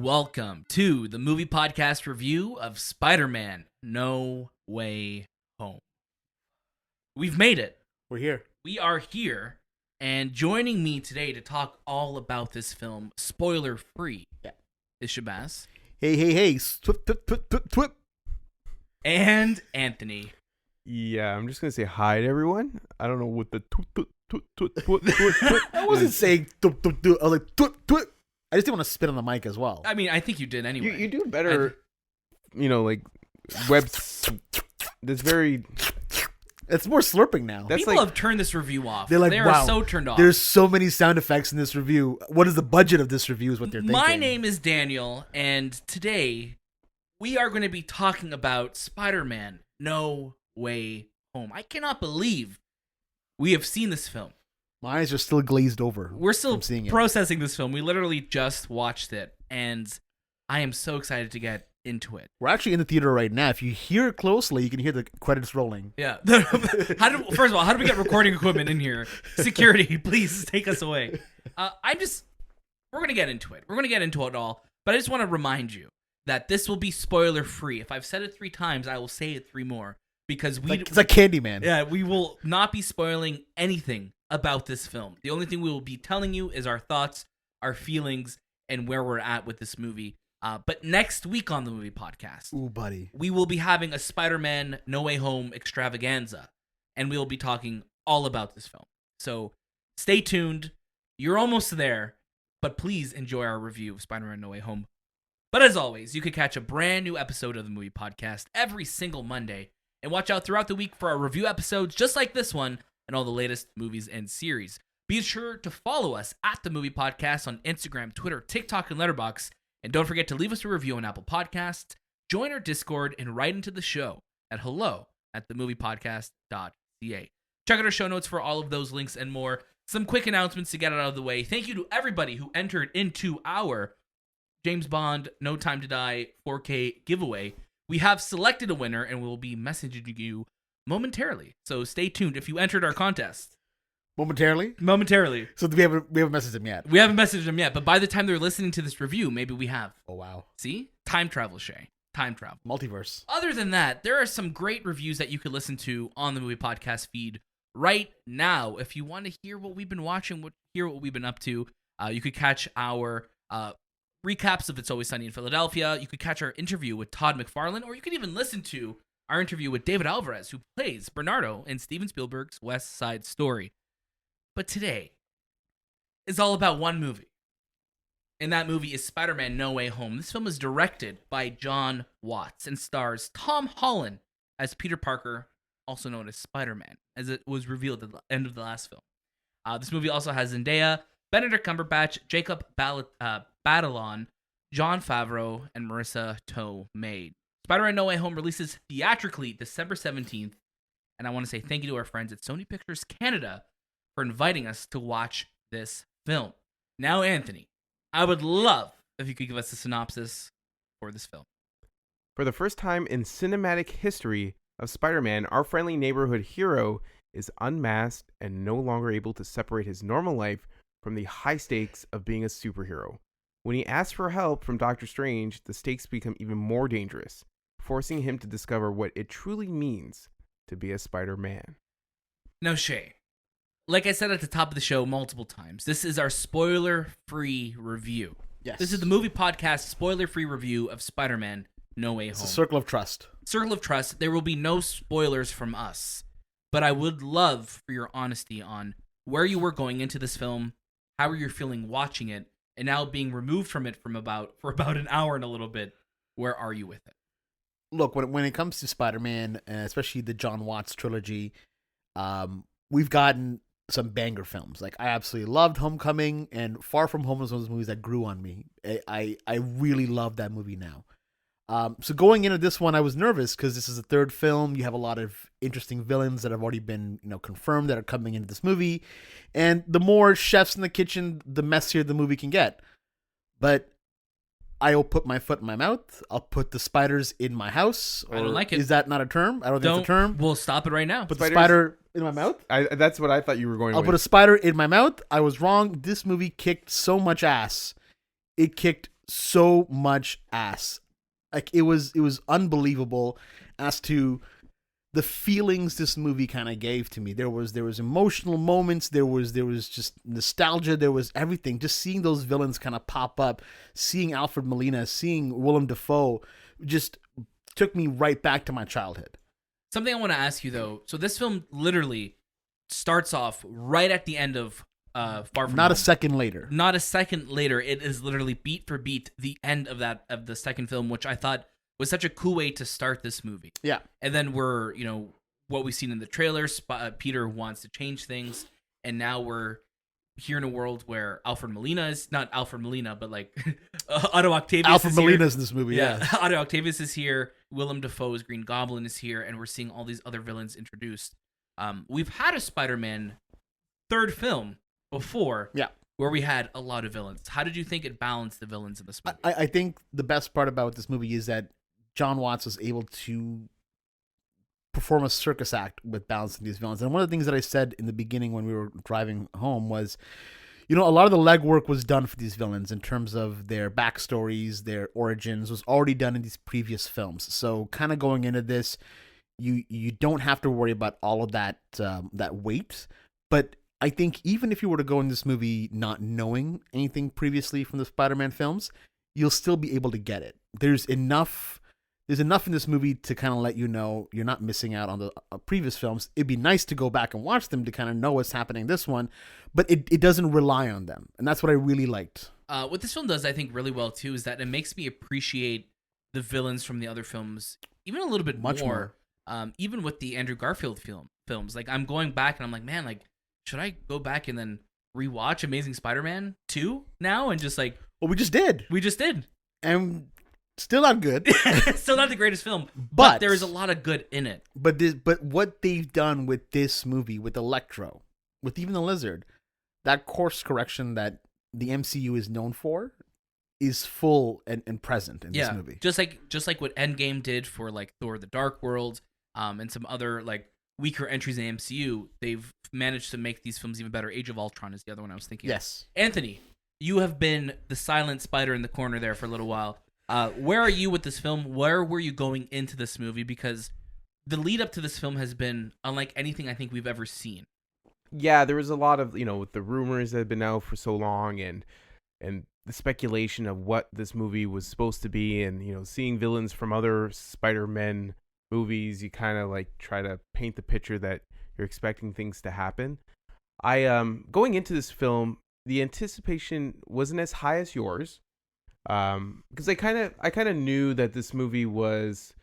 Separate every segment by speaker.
Speaker 1: welcome to the movie podcast review of Spider-Man No Way Home. We've made it.
Speaker 2: We're here.
Speaker 1: We are here, and joining me today to talk all about this film, spoiler-free, is Shahbaz.
Speaker 2: Hey. Twip.
Speaker 1: And Anthony.
Speaker 3: Yeah, I'm just going to say hi to everyone. I don't know what the
Speaker 2: I wasn't saying twip. I was like twip. I just didn't want to spit on the mic as well.
Speaker 1: I mean, I think you did anyway.
Speaker 3: You do better, like web. That's very.
Speaker 2: It's more slurping now.
Speaker 1: People have turned this review off.
Speaker 2: They're like,
Speaker 1: they
Speaker 2: wow,
Speaker 1: are so turned off.
Speaker 2: There's so many sound effects in this review. What is the budget of this review is what they're thinking.
Speaker 1: My name is Daniel, and today we are going to be talking about Spider-Man No Way Home. I cannot believe we have seen this film.
Speaker 2: My eyes are still glazed over.
Speaker 1: We're still
Speaker 2: seeing it.
Speaker 1: processing this film. We literally just watched it, and I am so excited to get into it.
Speaker 2: We're actually in the theater right now. If you hear it closely, you can hear the credits rolling.
Speaker 1: Yeah. First of all, how do we get recording equipment in here? Security, please take us away. We're going to get into it. We're going to get into it all, but I just want to remind you that this will be spoiler free. If I've said it 3 times, I will say it 3 more because
Speaker 2: it's like Candyman.
Speaker 1: Yeah, we will not be spoiling anything about this film. The only thing we will be telling you is our thoughts, our feelings, and where we're at with this movie. But next week on the movie podcast,
Speaker 2: ooh, buddy,
Speaker 1: we will be having a Spider-Man No Way Home extravaganza, and we will be talking all about this film. So stay tuned. You're almost there, but please enjoy our review of Spider-Man No Way Home. But as always, you can catch a brand new episode of the movie podcast every single Monday, and watch out throughout the week for our review episodes just like this one and all the latest movies and series. Be sure to follow us at The Movie Podcast on Instagram, Twitter, TikTok, and Letterboxd. And don't forget to leave us a review on Apple Podcasts, join our Discord, and write into the show at hello@TheMoviePodcast.ca. Check out our show notes for all of those links and more. Some quick announcements to get it out of the way. Thank you to everybody who entered into our James Bond No Time to Die 4K giveaway. We have selected a winner, and we'll be messaging you momentarily. So stay tuned if you entered our contest.
Speaker 2: Momentarily.
Speaker 1: So
Speaker 2: we haven't messaged them yet.
Speaker 1: We haven't messaged them yet, but by the time they're listening to this review, maybe we have.
Speaker 2: Oh, wow.
Speaker 1: See? Time travel, Shay. Time travel.
Speaker 2: Multiverse.
Speaker 1: Other than that, there are some great reviews that you could listen to on the movie podcast feed right now. If you want to hear what we've been watching, hear what we've been up to, you could catch our recaps of It's Always Sunny in Philadelphia. You could catch our interview with Todd McFarlane, or you could even listen to our interview with David Alvarez, who plays Bernardo in Steven Spielberg's West Side Story. But today is all about one movie, and that movie is Spider-Man No Way Home. This film is directed by Jon Watts and stars Tom Holland as Peter Parker, also known as Spider-Man, as it was revealed at the end of the last film. This movie also has Zendaya, Benedict Cumberbatch, Jacob Batalon, Jon Favreau, and Marisa Tomei. Spider-Man No Way Home releases theatrically December 17th, and I want to say thank you to our friends at Sony Pictures Canada for inviting us to watch this film. Now, Anthony, I would love if you could give us a synopsis for this film.
Speaker 3: For the first time in cinematic history of Spider-Man, our friendly neighborhood hero is unmasked and no longer able to separate his normal life from the high stakes of being a superhero. When he asks for help from Doctor Strange, the stakes become even more dangerous, forcing him to discover what it truly means to be a Spider-Man.
Speaker 1: Now, Shay, like I said at the top of the show multiple times, this is our spoiler-free review.
Speaker 2: Yes.
Speaker 1: This is the movie podcast spoiler-free review of Spider-Man No Way Home.
Speaker 2: It's a circle of trust.
Speaker 1: Circle of trust. There will be no spoilers from us, but I would love for your honesty on where you were going into this film, how you're feeling watching it, and now being removed from it for about an hour and a little bit. Where are you with it?
Speaker 2: Look, when it comes to Spider-Man, especially the Jon Watts trilogy, we've gotten some banger films. Like, I absolutely loved Homecoming, and Far From Home was one of those movies that grew on me. I really love that movie now. So going into this one, I was nervous because this is the third film. You have a lot of interesting villains that have already been, confirmed that are coming into this movie. And the more chefs in the kitchen, the messier the movie can get. But I'll put my foot in my mouth. I'll put the spiders in my house.
Speaker 1: I don't like it.
Speaker 2: Is that not a term? I don't think it's a term.
Speaker 1: We'll stop it right now.
Speaker 2: Put the spider in my mouth?
Speaker 3: That's what I thought you were going with.
Speaker 2: I'll put a spider in my mouth. I was wrong. This movie kicked so much ass. It kicked so much ass. Like it was unbelievable as to the feelings this movie kind of gave to me. There was emotional moments, there was just nostalgia, there was everything. Just seeing those villains kind of pop up, seeing Alfred Molina, seeing Willem Dafoe just took me right back to my childhood.
Speaker 1: Something I want to ask you though. So this film literally starts off right at the end of Far From
Speaker 2: Not
Speaker 1: Home.
Speaker 2: a second later.
Speaker 1: Not a second later. It is literally beat for beat the end of the second film, which I thought was such a cool way to start this movie.
Speaker 2: Yeah.
Speaker 1: And then we're, what we've seen in the trailers, Peter wants to change things, and now we're here in a world where Alfred Molina is not Alfred Molina, but like Otto Octavius.
Speaker 2: Alfred
Speaker 1: is
Speaker 2: Molina's
Speaker 1: here.
Speaker 2: in this movie. Yeah.
Speaker 1: Otto Octavius is here. Willem Dafoe's Green Goblin is here, and we're seeing all these other villains introduced. We've had a Spider-Man third film before, where we had a lot of villains. How did you think it balanced the villains in this movie?
Speaker 2: I think the best part about this movie is that John Watts was able to perform a circus act with balancing these villains. And one of the things that I said in the beginning when we were driving home was, a lot of the legwork was done for these villains in terms of their backstories, their origins was already done in these previous films. So kind of going into this, you don't have to worry about all of that weight. But I think even if you were to go in this movie not knowing anything previously from the Spider-Man films, you'll still be able to get it. There's enough in this movie to kind of let you know you're not missing out on the previous films. It'd be nice to go back and watch them to kind of know what's happening in this one, but it doesn't rely on them. And that's what I really liked.
Speaker 1: What this film does, I think, really well, too, is that it makes me appreciate the villains from the other films even a little bit more. Even with the Andrew Garfield films. Like, I'm going back and I'm like, man, like, should I go back and then rewatch Amazing Spider-Man 2 now? And just like...
Speaker 2: Well, we just did. And... still not good.
Speaker 1: Still not the greatest film, but there is a lot of good in it.
Speaker 2: But what they've done with this movie, with Electro, with even the Lizard, that course correction that the MCU is known for, is full and present in this movie.
Speaker 1: Just like what Endgame did for like Thor: The Dark World, and some other like weaker entries in the MCU, they've managed to make these films even better. Age of Ultron is the other one I was thinking.
Speaker 2: Yes,
Speaker 1: of. Anthony, you have been the silent spider in the corner there for a little while. Where are you with this film? Where were you going into this movie? Because the lead up to this film has been unlike anything I think we've ever seen.
Speaker 3: Yeah, there was a lot of, with the rumors that had been out for so long and the speculation of what this movie was supposed to be, and, seeing villains from other Spider-Man movies, you kind of like try to paint the picture that you're expecting things to happen. Going into this film, the anticipation wasn't as high as yours. Because I kind of knew that this movie was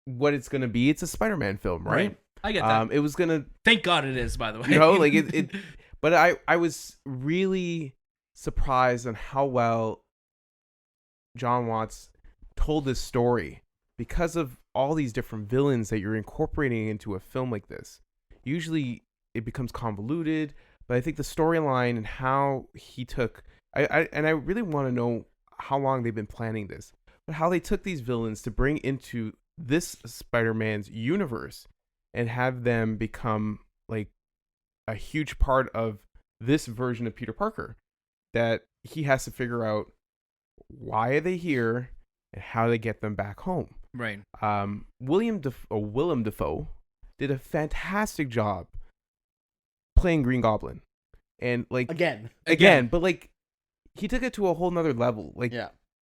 Speaker 3: what it's gonna be. It's a Spider-Man film, right?
Speaker 1: I get that.
Speaker 3: It was gonna.
Speaker 1: Thank God it is, by the way.
Speaker 3: it. But I was really surprised on how well John Watts told this story because of all these different villains that you're incorporating into a film like this. Usually it becomes convoluted, but I think the storyline and how he took. I really want to know how long they've been planning this, but how they took these villains to bring into this Spider-Man's universe and have them become like a huge part of this version of Peter Parker, that he has to figure out why are they here and how they get them back home.
Speaker 1: Right.
Speaker 3: Willem Dafoe did a fantastic job playing Green Goblin, and like again, but like. He took it to a whole nother level. Like,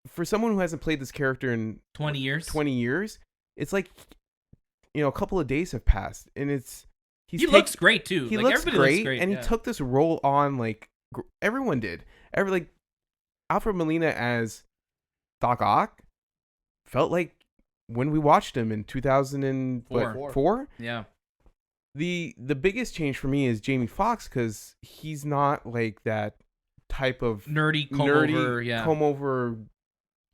Speaker 3: for someone who hasn't played this character in
Speaker 1: 20 years,
Speaker 3: it's like, a couple of days have passed, and
Speaker 1: he looks great too.
Speaker 3: He
Speaker 1: like,
Speaker 3: looks great, and
Speaker 1: he
Speaker 3: he took this role on like everyone did. Alfred Molina as Doc Ock felt like when we watched him in 2004.
Speaker 1: Yeah.
Speaker 3: The biggest change for me is Jamie Foxx, because he's not like that type of
Speaker 1: nerdy comb over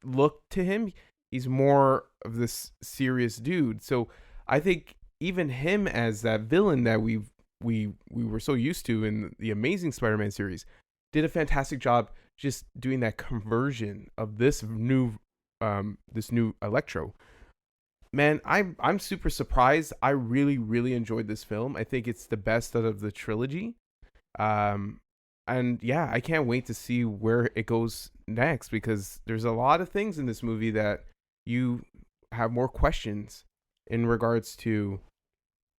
Speaker 3: look to him. He's more of this serious dude. So I think even him as that villain that we were so used to in the Amazing Spider-Man series did a fantastic job just doing that conversion of this new Electro. Man, I'm super surprised. I really, really enjoyed this film. I think it's the best out of the trilogy. And yeah, I can't wait to see where it goes next, because there's a lot of things in this movie that you have more questions in regards to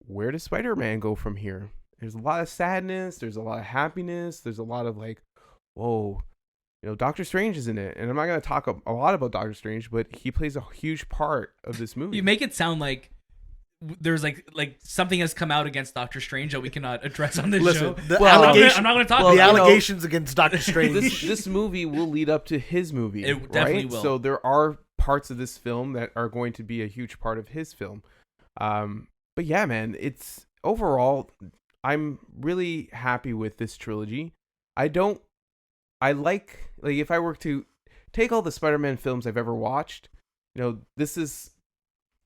Speaker 3: where does Spider-Man go from here? There's a lot of sadness, there's a lot of happiness, there's a lot of like, whoa, Doctor Strange is in it. And I'm not going to talk a lot about Doctor Strange, but he plays a huge part of this movie.
Speaker 1: You make it sound like there's like something has come out against Doctor Strange that we cannot address on this show. I'm not going to talk about
Speaker 2: the allegations against Doctor Strange.
Speaker 3: This movie will lead up to his movie.
Speaker 1: It definitely will.
Speaker 3: So there are parts of this film that are going to be a huge part of his film. But yeah, man, it's overall, I'm really happy with this trilogy. I like if I were to take all the Spider-Man films I've ever watched, this is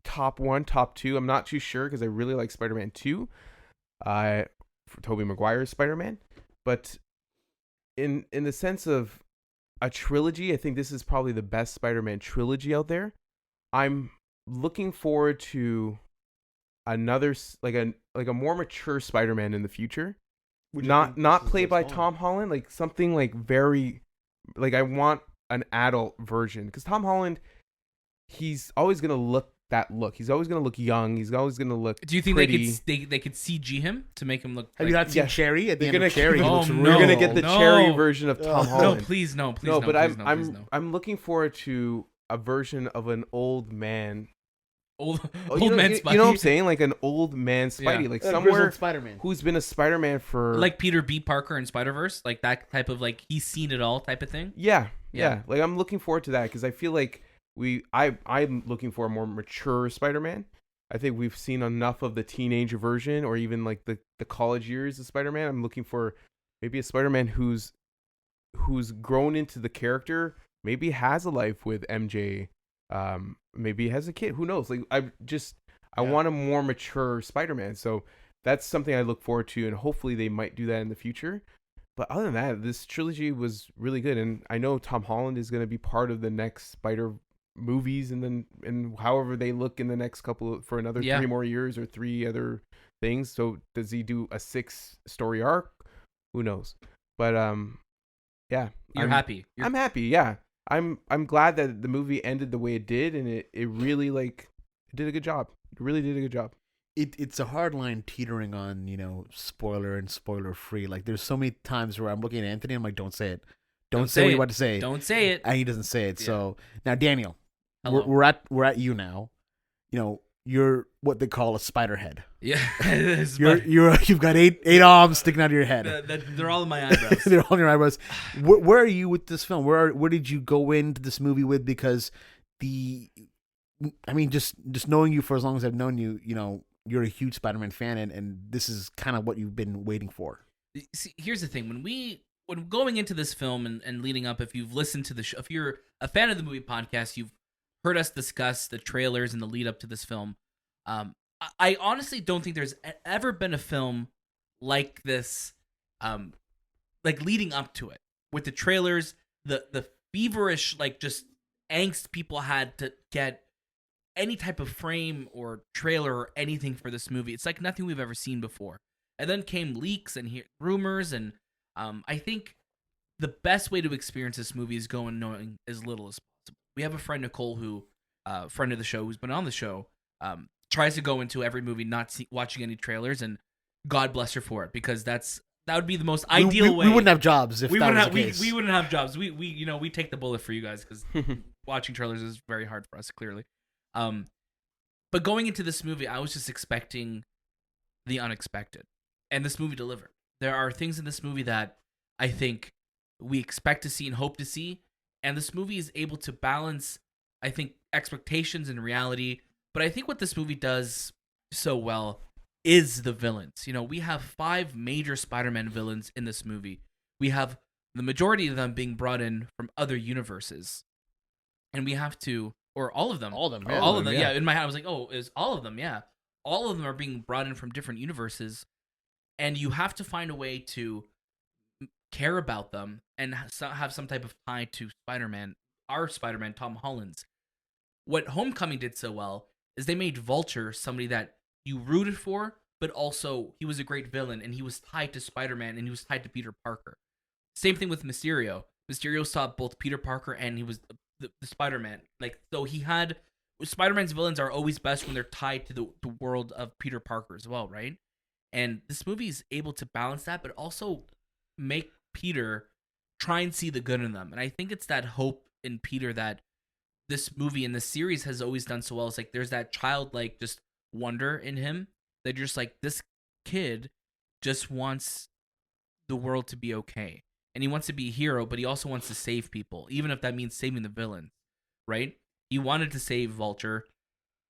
Speaker 3: top 1, top 2. I'm not too sure because I really like Spider-Man 2, for Tobey Maguire's Spider-Man. But in the sense of a trilogy, I think this is probably the best Spider-Man trilogy out there. I'm looking forward to another like a more mature Spider-Man in the future. Not played by Tom Holland, like something like very, like I want an adult version, because Tom Holland, he's always gonna look that look. He's always gonna look young. He's always gonna look.
Speaker 1: Do you think
Speaker 3: pretty.
Speaker 1: they could CG him to make him look?
Speaker 2: Have you not seen Cherry? At the end of Cherry, he looks
Speaker 3: You're gonna get the Cherry version of Tom Holland.
Speaker 1: No, please, no.
Speaker 3: But I'm looking forward to a version of an old man.
Speaker 1: Old man Spidey.
Speaker 3: You know what I'm saying? Like an old man Spidey. Like somewhere
Speaker 2: Spider-Man.
Speaker 3: Who's been a Spider-Man for...
Speaker 1: Like Peter B. Parker in Spider-Verse? Like that type of like he's seen it all type of thing?
Speaker 3: Yeah. Like I'm looking forward to that because I feel like I'm looking for a more mature Spider-Man. I think we've seen enough of the teenager version or even like the college years of Spider-Man. I'm looking for maybe a Spider-Man who's grown into the character, maybe has a life with MJ, maybe has a kid, who knows? Like I want a more mature Spider-Man. So that's something I look forward to, and hopefully they might do that in the future. But other than that, this trilogy was really good, and I know Tom Holland is going to be part of the next Spider movies, and however they look in the next couple for another 3 more years or 3 other things. So does he do a 6-story arc? Who knows? But yeah,
Speaker 1: I'm happy.
Speaker 3: I'm happy. Yeah, I'm glad that the movie ended the way it did, and it really it did a good job. It really did a good job.
Speaker 2: It's a hard line teetering on, spoiler and spoiler free. Like there's so many times where I'm looking at Anthony, I'm like, don't say it. Don't say what you're about to say.
Speaker 1: Don't say it.
Speaker 2: And he doesn't say it. Yeah. So now Daniel,
Speaker 1: hello.
Speaker 2: we're at you now. You're what they call a spider head.
Speaker 1: Yeah.
Speaker 2: You've got eight arms sticking out of your head.
Speaker 1: They're all in my eyebrows.
Speaker 2: They're all in your eyebrows. Where are you with this film? Where did you go into this movie with? Because just knowing you for as long as I've known you, you're a huge Spider-Man fan, and this is kind of what you've been waiting for.
Speaker 1: See, here's the thing: when going into this film and leading up, if you've listened to the show, if you're a fan of the movie podcast, you've heard us discuss the trailers and the lead up to this film. I honestly don't think there's ever been a film like this, like leading up to it with the trailers, the feverish just angst people had to get any type of frame or trailer or anything for this movie. It's like nothing we've ever seen before. And then came leaks and rumors, and I think the best way to experience this movie is going knowing as little as possible. We have a friend, Nicole, who friend of the show, who's been on the show, tries to go into every movie not watching any trailers, and God bless her for it, because that would be the most ideal way.
Speaker 2: We wouldn't have jobs if that was the case.
Speaker 1: We wouldn't have jobs. We take the bullet for you guys, because watching trailers is very hard for us, clearly. But going into this movie, I was just expecting the unexpected, and this movie delivered. There are things in this movie that I think we expect to see and hope to see, and this movie is able to balance, I think, expectations and reality. But I think what this movie does so well is the villains. We have 5 major Spider-Man villains in this movie. We have the majority of them being brought in from other universes, and we have to. Or all of them.
Speaker 2: All of them.
Speaker 1: Yeah. In my head, I was like, is all of them? Yeah. All of them are being brought in from different universes. And you have to find a way to care about them and have some type of tie to Spider-Man. Our Spider-Man, Tom Holland's. What Homecoming did so well is they made Vulture somebody that you rooted for, but also he was a great villain, and he was tied to Spider-Man, and he was tied to Peter Parker. Same thing with Mysterio. Mysterio saw both Peter Parker and he was the Spider-Man. Like, so he had Spider-Man's villains are always best when they're tied to the world of Peter Parker as well, right? And this movie is able to balance that, but also make Peter try and see the good in them. And I think it's that hope in Peter that this movie and this series has always done so well. It's like there's that childlike just wonder in him that you're just like, this kid just wants the world to be okay. And he wants to be a hero, but he also wants to save people, even if that means saving the villain, right? He wanted to save Vulture,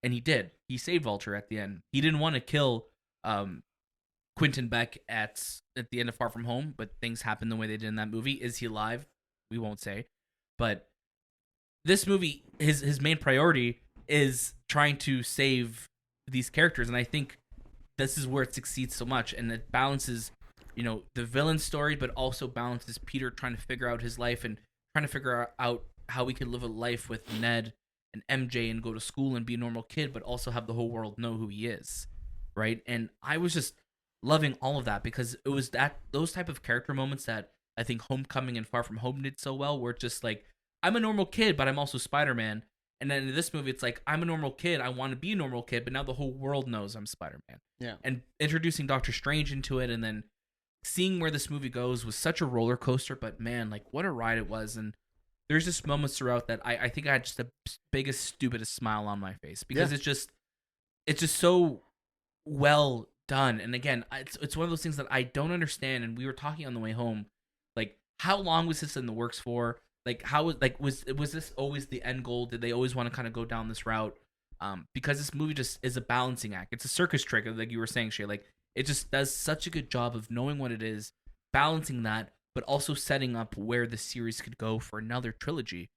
Speaker 1: and he did. He saved Vulture at the end. He didn't want to kill Quentin Beck at the end of Far From Home, but things happened the way they did in that movie. Is he alive? We won't say. But this movie, his main priority is trying to save these characters, and I think this is where it succeeds so much, and it balances, you know, the villain story, but also balances Peter trying to figure out his life and trying to figure out how he could live a life with Ned and MJ and go to school and be a normal kid, but also have the whole world know who he is, right? And I was just loving all of that because it was those type of character moments that I think Homecoming and Far From Home did so well, where it's just like, I'm a normal kid, but I'm also Spider-Man. And then in this movie, it's like, I'm a normal kid, I want to be a normal kid, but now the whole world knows I'm Spider-Man.
Speaker 2: Yeah.
Speaker 1: And introducing Doctor Strange into it, and then seeing where this movie goes was such a roller coaster, but man, like, what a ride it was. And there's just moments throughout that I think I had just the biggest, stupidest smile on my face because it's just so well done. And again, it's one of those things that I don't understand. And we were talking on the way home, like, how long was this in the works for? Like, was this always the end goal? Did they always want to kind of go down this route? Because this movie just is a balancing act. It's a circus trick, like you were saying, Shay. Like, it just does such a good job of knowing what it is, balancing that, but also setting up where the series could go for another trilogy.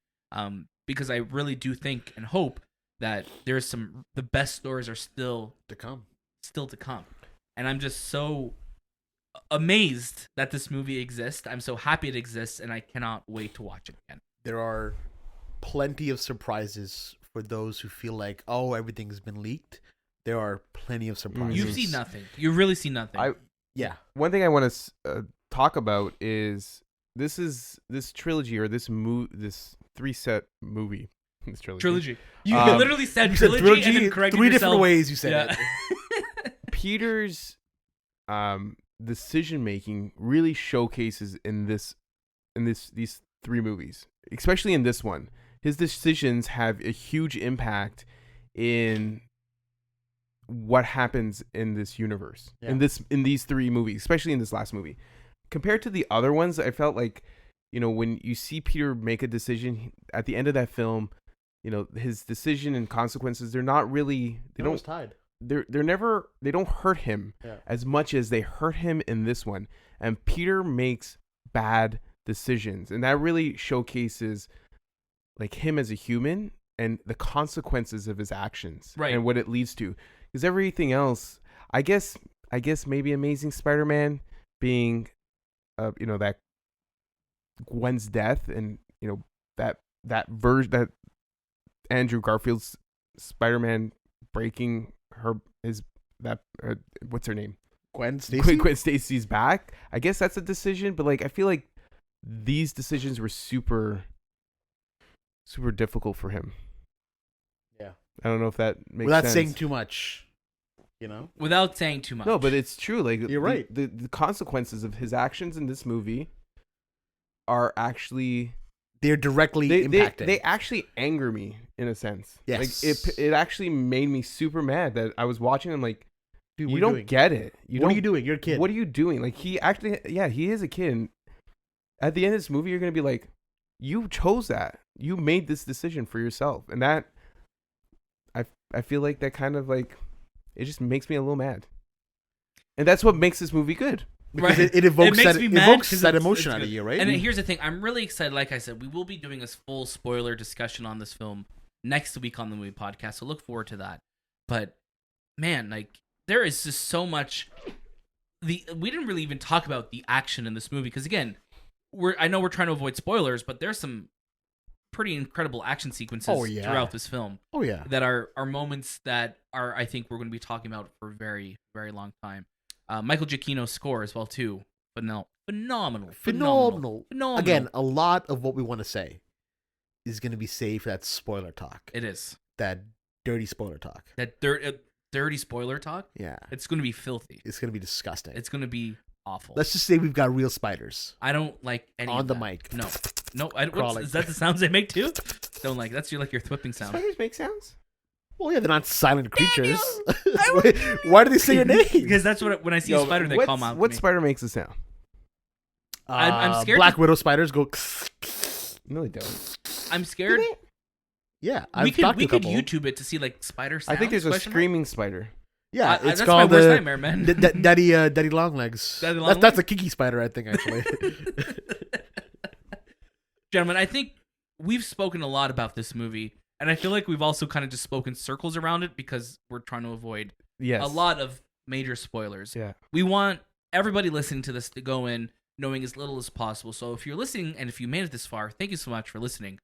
Speaker 1: Because I really do think and hope that the best stories are still to come. And I'm just so amazed that this movie exists. I'm so happy it exists, and I cannot wait to watch it again.
Speaker 2: There are plenty of surprises for those who feel like, oh, everything's been leaked. There are plenty of surprises.
Speaker 1: You've seen nothing. You really see nothing.
Speaker 2: Yeah.
Speaker 3: One thing I want to talk about is this trilogy, or this 3-set movie. This trilogy.
Speaker 1: You literally said trilogy and then corrected
Speaker 2: three
Speaker 1: yourself.
Speaker 2: Different ways you said
Speaker 1: it.
Speaker 3: Peter's decision making really showcases in these 3 movies, especially in this one. His decisions have a huge impact in what happens in this universe, in these 3 movies, especially in this last movie. Compared to the other ones, I felt like, you know, when you see Peter make a decision at the end of that film, you know, his decision and consequences, they're not really, they don't hurt him as much as they hurt him in this one. And Peter makes bad decisions, and that really showcases like him as a human and the consequences of his actions,
Speaker 1: right,
Speaker 3: and what it leads to. Because everything else, I guess maybe Amazing Spider-Man being, you know, that Gwen's death, and you know that version, that Andrew Garfield's Spider-Man breaking what's her name?
Speaker 2: Gwen Stacy?
Speaker 3: Gwen Stacy's back. I guess that's a decision, but like I feel like these decisions were super difficult for him.
Speaker 2: Yeah.
Speaker 3: I don't know if that makes
Speaker 2: without
Speaker 3: sense.
Speaker 2: saying too much, you know?
Speaker 1: Without saying too much.
Speaker 3: No, but it's true. Like,
Speaker 2: you're right.
Speaker 3: The consequences of his actions in this movie are actually,
Speaker 2: they're directly impacting.
Speaker 3: They actually anger me in a sense.
Speaker 2: Yes.
Speaker 3: Like it actually made me super mad that I was watching. I'm like, dude,
Speaker 2: what
Speaker 3: you don't get it.
Speaker 2: What are you doing? You're a kid.
Speaker 3: What are you doing? Like, he actually, he is a kid. And at the end of this movie, you're gonna be like, you chose that. You made this decision for yourself, and that I feel like that kind of like, it just makes me a little mad, and that's what makes this movie good.
Speaker 2: Because it evokes that emotion out of you, right?
Speaker 1: And here's the thing: I'm really excited. Like I said, we will be doing a full spoiler discussion on this film next week on the Movie Podcast, so look forward to that. But man, like, there is just so much. We didn't really even talk about the action in this movie because, again, I know we're trying to avoid spoilers, but there's some pretty incredible action sequences throughout this film.
Speaker 2: Oh yeah,
Speaker 1: that are moments that are, I think, we're going to be talking about for a very, very long time. Michael Giacchino's score as well too,
Speaker 2: Phenomenal. Again, a lot of what we want to say is going to be saved for that spoiler talk.
Speaker 1: It is.
Speaker 2: That dirty spoiler talk.
Speaker 1: That dirty spoiler talk?
Speaker 2: Yeah.
Speaker 1: It's going to be filthy.
Speaker 2: It's going to be disgusting.
Speaker 1: It's going to be awful.
Speaker 2: Let's just say we've got real spiders.
Speaker 1: I don't like any
Speaker 2: on
Speaker 1: of
Speaker 2: the
Speaker 1: that.
Speaker 2: mic.
Speaker 1: No. Is that the sounds they make too? Don't like. That's your thwipping sound.
Speaker 3: Spiders make sounds?
Speaker 2: Well, yeah, they're not silent creatures. Why do they say your name?
Speaker 1: Because that's what when I see a spider, they call out.
Speaker 3: What spider makes a sound?
Speaker 1: I'm scared.
Speaker 2: Black widow spiders go.
Speaker 3: No, they don't.
Speaker 1: I'm scared.
Speaker 2: Yeah,
Speaker 1: we could YouTube it to see like spider sounds.
Speaker 3: I think there's a screaming spider.
Speaker 2: Yeah, it's
Speaker 1: that's
Speaker 2: called
Speaker 1: my worst nightmare, man.
Speaker 2: Daddy Longlegs. That's a kinky spider, I think, actually.
Speaker 1: Gentlemen, I think we've spoken a lot about this movie, and I feel like we've also kind of just spoken circles around it because we're trying to avoid a lot of major spoilers.
Speaker 3: Yeah,
Speaker 1: we want everybody listening to this to go in knowing as little as possible. So if you're listening and if you made it this far, thank you so much for listening.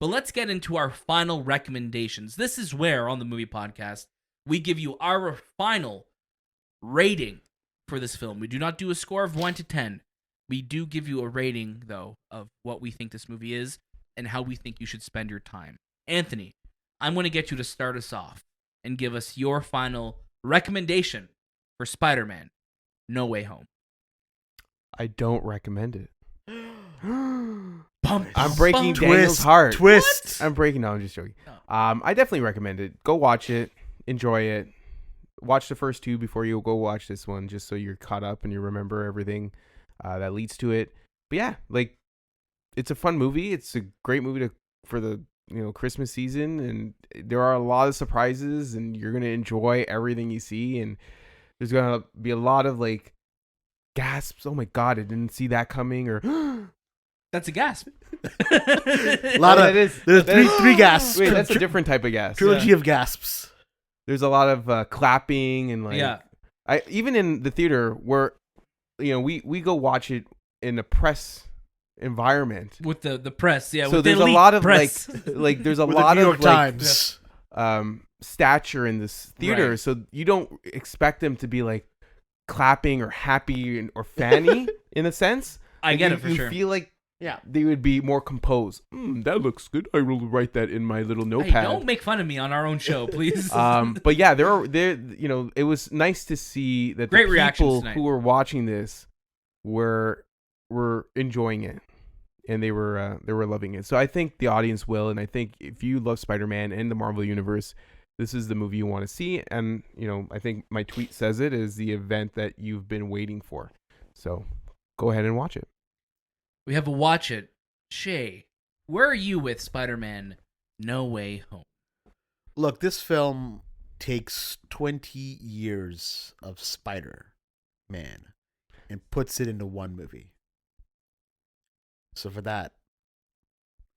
Speaker 1: But let's get into our final recommendations. This is where, on the Movie Podcast, we give you our final rating for this film. We do not do a score of 1 to 10. We do give you a rating, though, of what we think this movie is and how we think you should spend your time. Anthony, I'm going to get you to start us off and give us your final recommendation for Spider-Man: No Way Home.
Speaker 3: I don't recommend it.
Speaker 1: I'm
Speaker 3: breaking Daniel's heart.
Speaker 2: Twist.
Speaker 3: I'm breaking. No, I'm just joking. I definitely recommend it. Go watch it. Enjoy it. Watch the first two before you go watch this one, just so you're caught up and you remember everything that leads to it. But yeah, like, it's a fun movie. It's a great movie for the Christmas season, and there are a lot of surprises, and you're gonna enjoy everything you see. And there's gonna be a lot of like gasps. Oh my god, I didn't see that coming, or
Speaker 1: that's a gasp.
Speaker 2: A lot of there's three gasps.
Speaker 3: Wait, that's a different type of gasp.
Speaker 2: Trilogy of gasps.
Speaker 3: There's a lot of clapping and like I even in the theater where we go watch it in a press environment
Speaker 1: with the press. Yeah,
Speaker 3: so
Speaker 1: with
Speaker 3: there's
Speaker 1: the
Speaker 3: a lot of
Speaker 1: press.
Speaker 3: like there's a
Speaker 2: with
Speaker 3: lot
Speaker 2: the New
Speaker 3: of
Speaker 2: York Times.
Speaker 3: stature in this theater,
Speaker 1: Right.
Speaker 3: so you don't expect them to be like clapping or happy or fanny in a sense.
Speaker 1: I get it for sure.
Speaker 3: You feel like they would be more composed. That looks good. I will write that in my little notepad.
Speaker 1: Hey, don't make fun of me on our own show, please.
Speaker 3: But yeah, it was nice to see that
Speaker 1: Great
Speaker 3: the
Speaker 1: reactions
Speaker 3: people
Speaker 1: tonight.
Speaker 3: who were watching this were enjoying it, and they were loving it. So I think the audience will, and I think if you love Spider-Man and the Marvel Universe, this is the movie you want to see. And I think my tweet says it is the event that you've been waiting for. So go ahead and watch it.
Speaker 1: We have a watch it. Shay, where are you with Spider-Man: No Way Home?
Speaker 2: Look, this film takes 20 years of Spider-Man and puts it into one movie. So for that,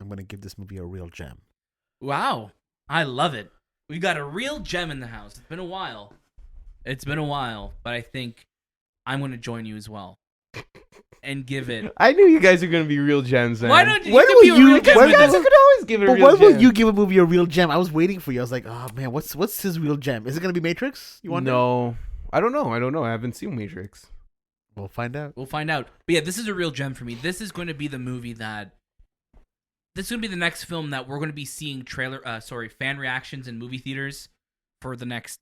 Speaker 2: I'm going to give this movie a real gem.
Speaker 1: Wow, I love it. We got a real gem in the house. It's been a while, but I think I'm going to join you as well and give it.
Speaker 3: I knew you guys are going to be real gems, man.
Speaker 1: Why don't you?
Speaker 2: When
Speaker 1: You
Speaker 2: will
Speaker 1: could be a
Speaker 2: you-
Speaker 1: real gem
Speaker 2: when
Speaker 1: with
Speaker 3: guys
Speaker 1: us.
Speaker 3: could always give it a
Speaker 2: But
Speaker 3: real
Speaker 2: when will
Speaker 3: gem.
Speaker 2: you give a movie a real gem? I was waiting for you. I was like, oh man, what's his real gem? Is it going to be Matrix? You wonder?
Speaker 3: No, I don't know. I haven't seen Matrix.
Speaker 2: We'll find out.
Speaker 1: We'll find out. But yeah, this is a real gem for me. This is going to be the movie that. This is going to be the next film that we're going to be seeing fan reactions in movie theaters for the next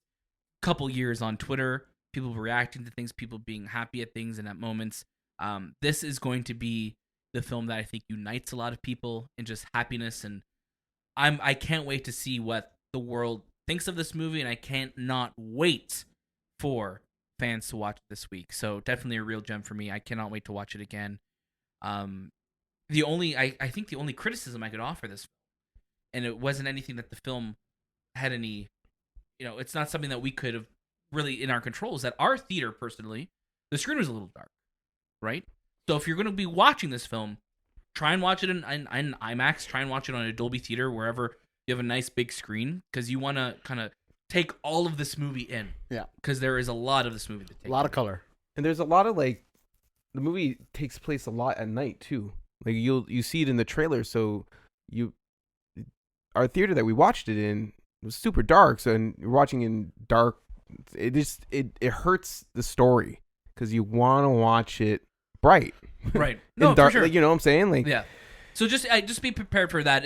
Speaker 1: couple years on Twitter. People reacting to things, people being happy at things and at moments. This is going to be the film that I think unites a lot of people in just happiness, and I can't wait to see what the world thinks of this movie, and I can't not wait for fans to watch it this week. So definitely a real gem for me. I cannot wait to watch it again. I think the only criticism I could offer this, and it wasn't anything that the film had any, it's not something that we could have really in our control, is that our theater, personally, the screen was a little dark, right? So if you're going to be watching this film, try and watch it in IMAX, try and watch it on a Dolby Theater, wherever you have a nice big screen, because you want to kind of take all of this movie in.
Speaker 2: Yeah.
Speaker 1: Because there is a lot of this movie to take
Speaker 2: A lot
Speaker 1: in.
Speaker 2: of color.
Speaker 3: And there's a lot of the movie takes place a lot at night too. Like you see it in the trailer. So our theater that we watched it in was super dark. So and you're watching in dark, it hurts the story because you want to watch it bright.
Speaker 1: Right. No,
Speaker 3: in dark,
Speaker 1: for sure.
Speaker 3: like, you know what I'm saying? Like,
Speaker 1: Yeah. So just be prepared for that.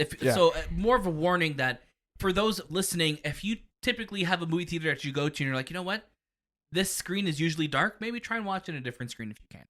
Speaker 1: More of a warning that for those listening, if you typically have a movie theater that you go to and you're like, you know what, this screen is usually dark, maybe try and watch it in a different screen if you can.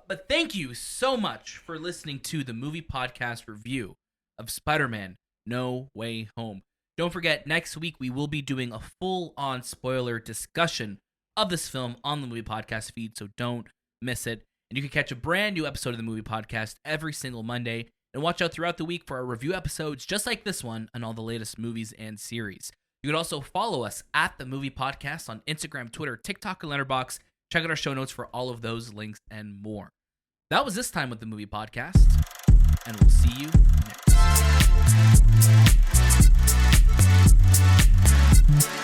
Speaker 1: But thank you so much for listening to the movie podcast review of Spider-Man No Way Home. Don't forget, next week we will be doing a full-on spoiler discussion of this film on the movie podcast feed, so don't miss it. And you can catch a brand new episode of the movie podcast every single Monday. And watch out throughout the week for our review episodes just like this one and all the latest movies and series. You can also follow us at The Movie Podcast on Instagram, Twitter, TikTok, and Letterboxd. Check out our show notes for all of those links and more. That was this time with The Movie Podcast, and we'll see you next time.